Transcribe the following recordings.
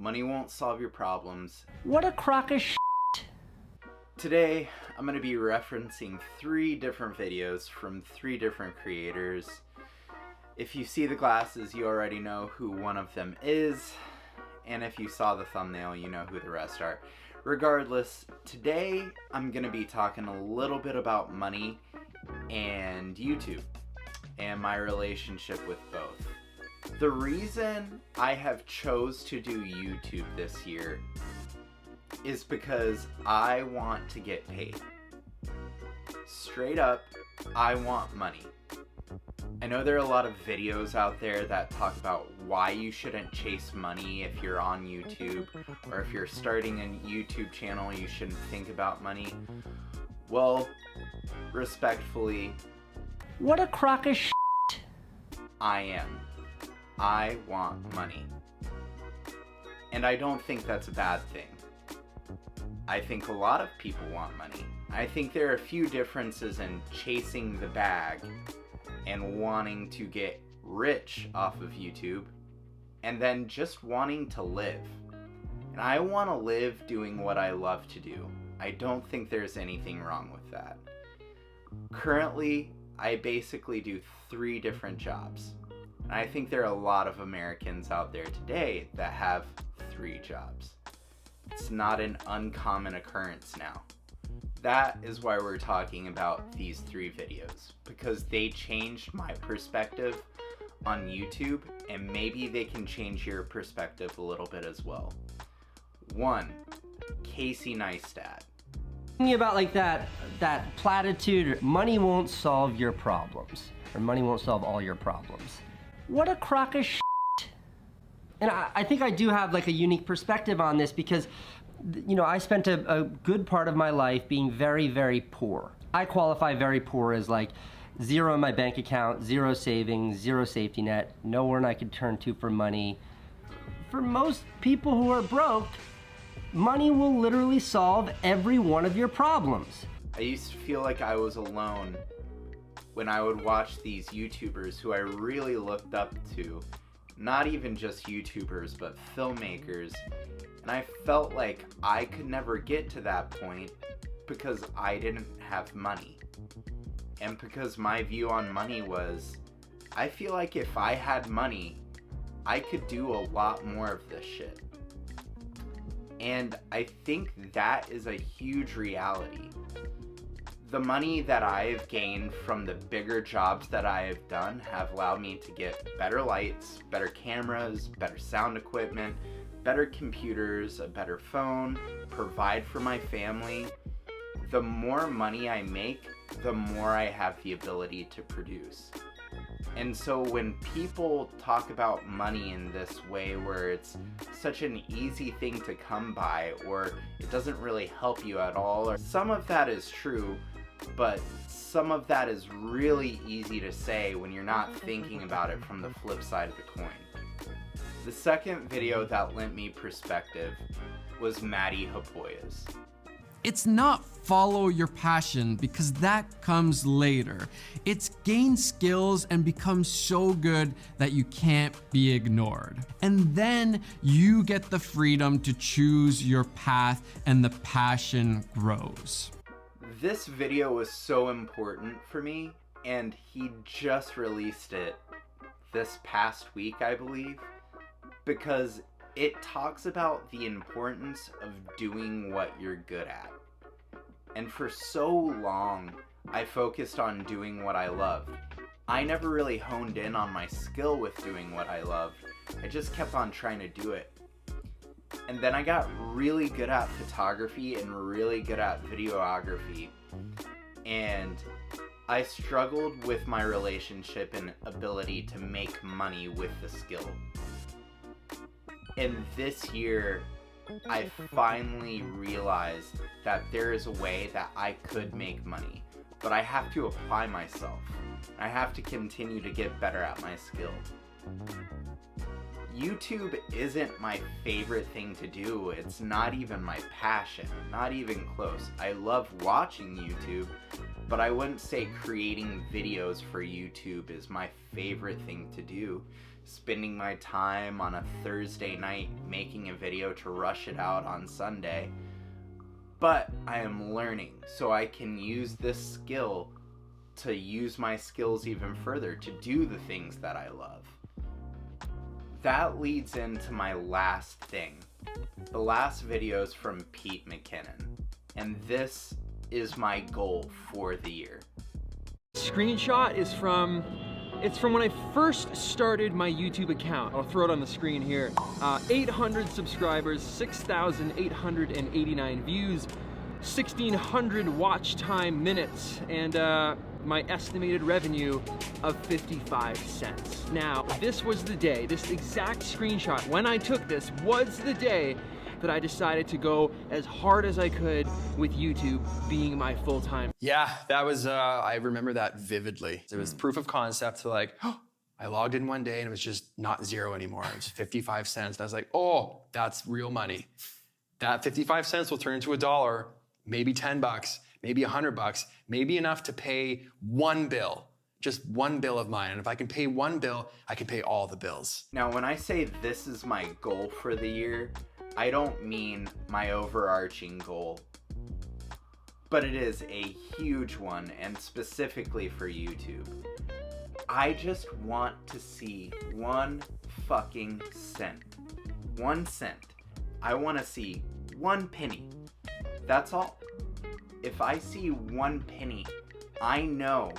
Money won't solve your problems. What a crock of shit. Today, I'm going to be referencing 3 different videos from 3 different creators. If you see the glasses, you already know who one of them is. And if you saw the thumbnail, you know who the rest are. Regardless, today I'm going to be talking a little bit about money and YouTube and my relationship with both. The reason I have chose to do YouTube this year is because I want to get paid. Straight up, I want money. I know there are a lot of videos out there that talk about why you shouldn't chase money if you're on YouTube, or if you're starting a YouTube channel, you shouldn't think about money. Well, respectfully, what a crock of shit. I am. I want money. And I don't think that's a bad thing. I think a lot of people want money. I think there are a few differences in chasing the bag and wanting to get rich off of YouTube, and then just wanting to live. And I want to live doing what I love to do. I don't think there's anything wrong with that. Currently, I basically do 3 different jobs. And I think there are a lot of Americans out there today that have 3 jobs. It's not an uncommon occurrence now. That is why we're talking about these 3 videos, because they changed my perspective on YouTube, and maybe they can change your perspective a little bit as well. 1. Casey Neistat. Thinking about like that platitude, money won't solve your problems, or money won't solve all your problems. What a crock of shit. And I think I do have like a unique perspective on this because, you know, I spent a good part of my life being very, very poor. I qualify very poor as like 0 in my bank account, 0 savings, 0 safety net, nowhere I could turn to for money. For most people who are broke, money will literally solve every one of your problems. I used to feel like I was alone when I would watch these YouTubers who I really looked up to. Not even just YouTubers, but filmmakers. And I felt like I could never get to that point because I didn't have money. And because my view on money was, I feel like if I had money, I could do a lot more of this shit. And I think that is a huge reality. The money that I've gained from the bigger jobs that I have done have allowed me to get better lights, better cameras, better sound equipment, better computers, a better phone, provide for my family. The more money I make, the more I have the ability to produce. And so when people talk about money in this way where it's such an easy thing to come by, or it doesn't really help you at all, or some of that is true, but some of that is really easy to say when you're not thinking about it from the flip side of the coin. The second video that lent me perspective was Maddie Holloway's. It's not follow your passion, because that comes later. It's gain skills and become so good that you can't be ignored. And then you get the freedom to choose your path and the passion grows. This video was so important for me, and he just released it this past week, I believe, because it talks about the importance of doing what you're good at. And for so long, I focused on doing what I loved. I never really honed in on my skill with doing what I loved. I just kept on trying to do it. And then I got really good at photography and really good at videography. And I struggled with my relationship and ability to make money with the skill. And this year, I finally realized that there is a way that I could make money, but I have to apply myself. I have to continue to get better at my skill. YouTube isn't my favorite thing to do. It's not even my passion, not even close. I love watching YouTube, but I wouldn't say creating videos for YouTube is my favorite thing to do. spending my time on a Thursday night making a video to rush it out on Sunday. But I am learning, so I can use this skill to use my skills even further, to do the things that I love. That leads into my last thing. The last video is from Pete McKinnon, and this is my goal for the year. Screenshot is from, it's from when I first started my YouTube account. I'll throw it on the screen here. 800 subscribers, 6,889 views, 1,600 watch time minutes, and my estimated revenue of 55 cents. Now, this was the day, this exact screenshot, when I took this, was the day that I decided to go as hard as I could with YouTube being my full-time. Yeah, that was, I remember that vividly. It was proof of concept, like, oh, I logged in one day and it was just not zero anymore. It was 55 cents. And I was like, oh, that's real money. That 55 cents will turn into $1, maybe 10 bucks, maybe 100 bucks, maybe enough to pay one bill, just one bill of mine. And if I can pay one bill, I can pay all the bills. Now, when I say this is my goal for the year, I don't mean my overarching goal, but it is a huge one, and specifically for YouTube. I just want to see 1 fucking cent. 1 cent. I want to see 1 penny. That's all. If I see 1 penny, I know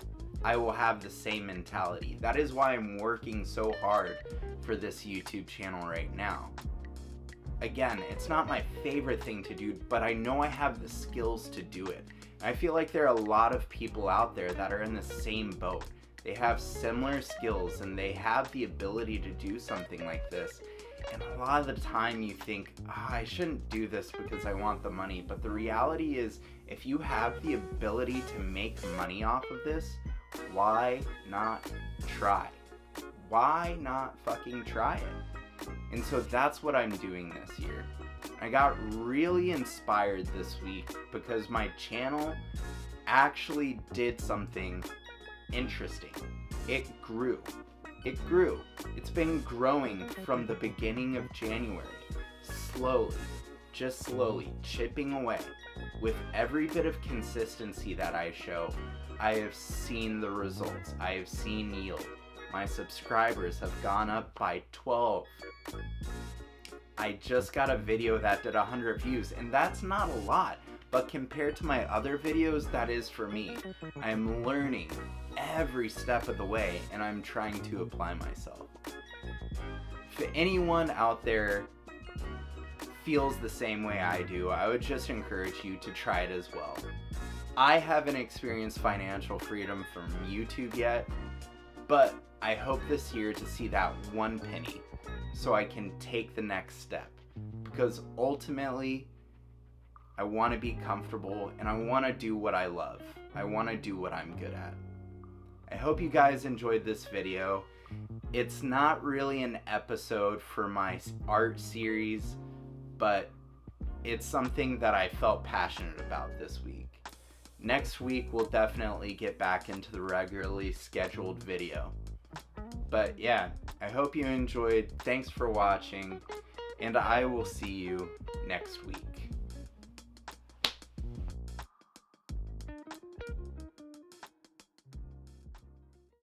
I will have the same mentality. That is why I'm working so hard for this YouTube channel right now. Again, it's not my favorite thing to do, but I know I have the skills to do it. I feel like there are a lot of people out there that are in the same boat. They have similar skills and they have the ability to do something like this. And a lot of the time you think, I shouldn't do this because I want the money. But the reality is, if you have the ability to make money off of this, why not try? Why not fucking try it? And so that's what I'm doing this year. I got really inspired this week because my channel actually did something interesting. It grew. It grew. It's been growing from the beginning of January. Slowly, just slowly, chipping away. With every bit of consistency that I show, I have seen the results. I have seen yield. My subscribers have gone up by 12. I just got a video that did 100 views, and that's not a lot, but compared to my other videos, that is for me. I'm learning every step of the way, and I'm trying to apply myself. If anyone out there feels the same way I do, I would just encourage you to try it as well. I haven't experienced financial freedom from YouTube yet, but I hope this year to see that 1 penny so I can take the next step, because ultimately I want to be comfortable and I want to do what I love. I want to do what I'm good at. I hope you guys enjoyed this video. It's not really an episode for my art series, but it's something that I felt passionate about this week. Next week we'll definitely get back into the regularly scheduled video. But yeah, I hope you enjoyed. Thanks for watching, and I will see you next week.